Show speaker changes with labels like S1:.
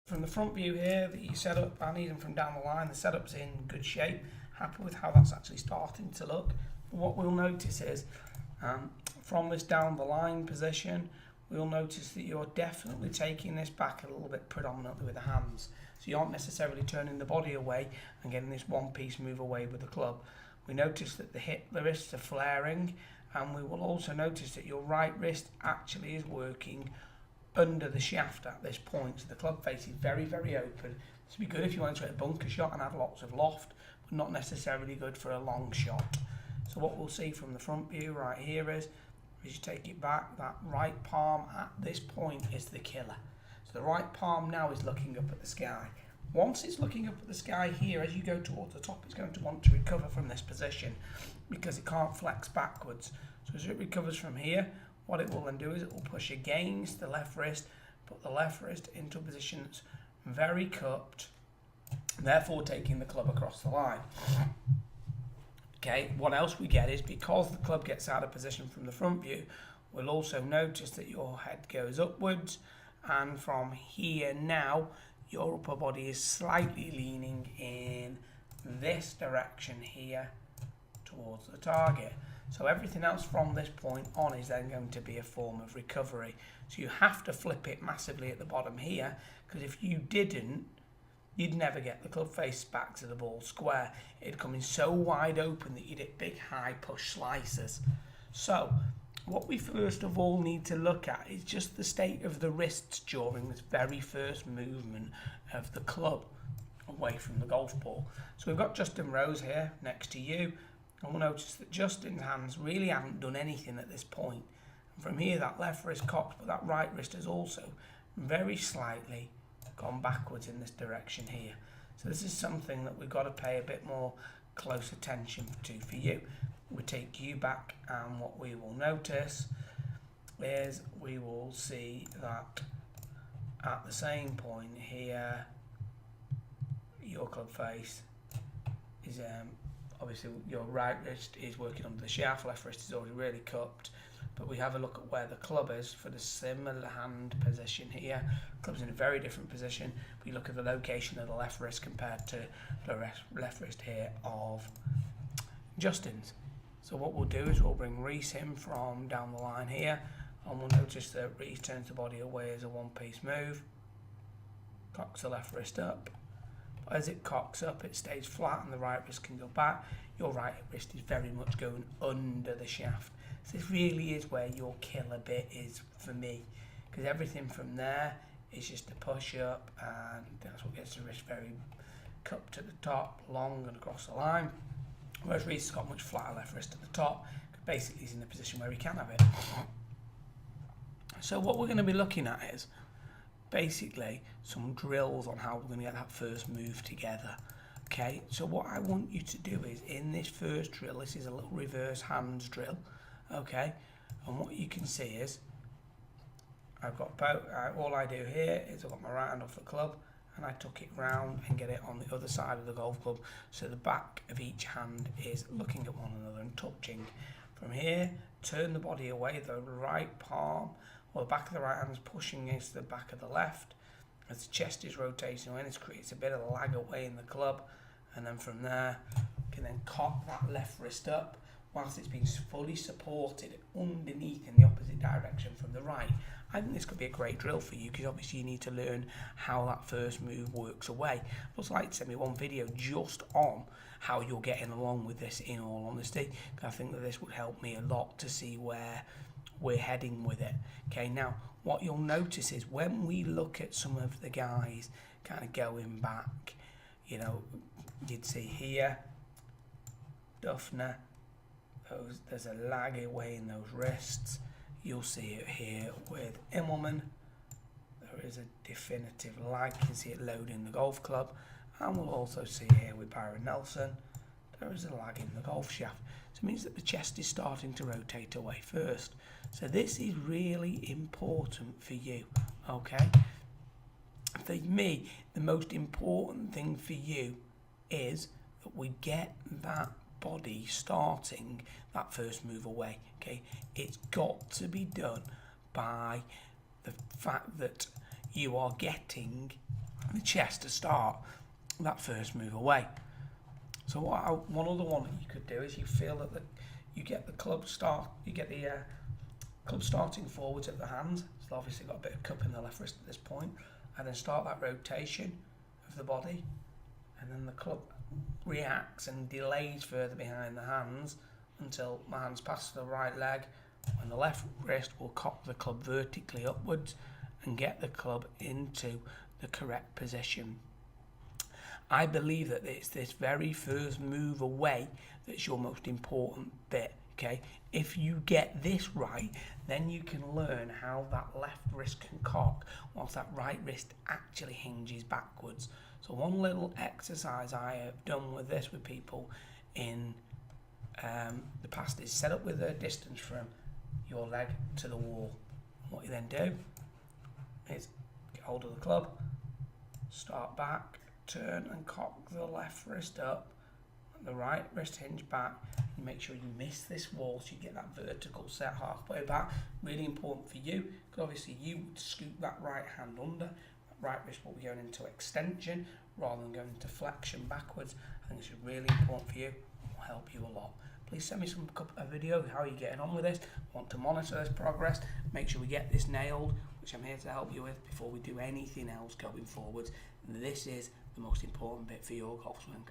S1: From the front view here, the setup, and even from down the line, the setup's in good shape. Happy with how that's actually starting to look. What we'll notice is, from this down the line position, we'll notice that you're definitely taking this back a little bit predominantly with the hands. So you aren't necessarily turning the body away and getting this one-piece move away with the club. We notice that the wrists are flaring, and we will also notice that your right wrist actually is working under the shaft at this point. So the club face is very, very open. This would be good if you wanted to hit a bunker shot and have lots of loft, but not necessarily good for a long shot. So what we'll see from the front view right here is, as you take it back, that right palm at this point is the killer. So the right palm now is looking up at the sky. Once it's looking up at the sky here, as you go towards the top, it's going to want to recover from this position because it can't flex backwards. So as it recovers from here, what it will then do is it will push against the left wrist, put the left wrist into a position that's very cupped, therefore taking the club across the line. Okay, what else we get is, because the club gets out of position from the front view, we'll also notice that your head goes upwards, and from here now, your upper body is slightly leaning in this direction here towards the target. So everything else from this point on is then going to be a form of recovery. So you have to flip it massively at the bottom here, because if you didn't, you'd never get the club face back to the ball square. It'd come in so wide open that you'd hit big high push slices. So what we first of all need to look at is just the state of the wrists during this very first movement of the club away from the golf ball. So we've got Justin Rose here next to you, and we'll notice that Justin's hands really haven't done anything at this point. And from here, that left wrist cocked, but that right wrist has also very slightly gone backwards in this direction here. So this is something that we've got to pay a bit more close attention to for you. We take you back, and what we will notice is we will see that at the same point here, your club face is obviously your right wrist is working under the shaft, left wrist is already really cupped, but we have a look at where the club is for the similar hand position here. The club's in a very different position. We look at the location of the left wrist compared to the left wrist here of Justin's. So what we'll do is we'll bring Reese in from down the line here, and we'll notice that Reese turns the body away as a one-piece move, cocks the left wrist up. But as it cocks up, it stays flat and the right wrist can go back. Your right wrist is very much going under the shaft. So this really is where your killer bit is for me, because everything from there is just a push up, and that's what gets the wrist very cupped at the top, long and across the line. Whereas Reese has got much flatter left wrist at the top, basically he's in a position where he can have it. So what we're going to be looking at is basically some drills on how we're going to get that first move together. Okay, so what I want you to do is, in this first drill, this is a little reverse hands drill, okay, and what you can see is I've got all I do here is I've got my right hand off the club, and I tuck it round and get it on the other side of the golf club, so the back of each hand is looking at one another and touching. From here, turn the body away, the right palm or the back of the right hand is pushing against the back of the left. As the chest is rotating away, it creates a bit of lag away in the club, and then from there, you can then cock that left wrist up whilst it's being fully supported underneath in the opposite direction from the right. I think this could be a great drill for you, because obviously you need to learn how that first move works away. I'd also like to send me one video just on how you're getting along with this, in all honesty, because I think that this would help me a lot to see where we're heading with it. Okay, now what you'll notice is when we look at some of the guys kind of going back, you know, you'd see here, Duffner, there's a lag away in those wrists. You'll see it here with Immelman. There is a definitive lag. You can see it loading the golf club. And we'll also see here with Byron Nelson, there is a lag in the golf shaft. So it means that the chest is starting to rotate away first. So this is really important for you, okay? For me, the most important thing for you is that we get that body starting that first move away. Okay, it's got to be done by the fact that you are getting the chest to start that first move away. So one other one that you could do is you feel that you get the club club starting forwards at the hands. So obviously got a bit of cup in the left wrist at this point, and then start that rotation of the body, and then the club reacts and delays further behind the hands until my hands pass the right leg, and the left wrist will cock the club vertically upwards and get the club into the correct position. I believe that it's this very first move away that's your most important bit, okay? If you get this right, then you can learn how that left wrist can cock whilst that right wrist actually hinges backwards. So one little exercise I have done with this with people in the past is set up with a distance from your leg to the wall. What you then do is get hold of the club, start back, turn and cock the left wrist up, the right wrist hinge back. You make sure you miss this wall so you get that vertical set halfway back. Really important for you, because obviously you would scoop that right hand under. That right wrist will be going into extension rather than going into flexion backwards. I think this is really important for you. It will help you a lot. Please send me a video of how you're getting on with this. I want to monitor this progress, make sure we get this nailed, which I'm here to help you with before we do anything else going forwards. This is the most important bit for your golf swing.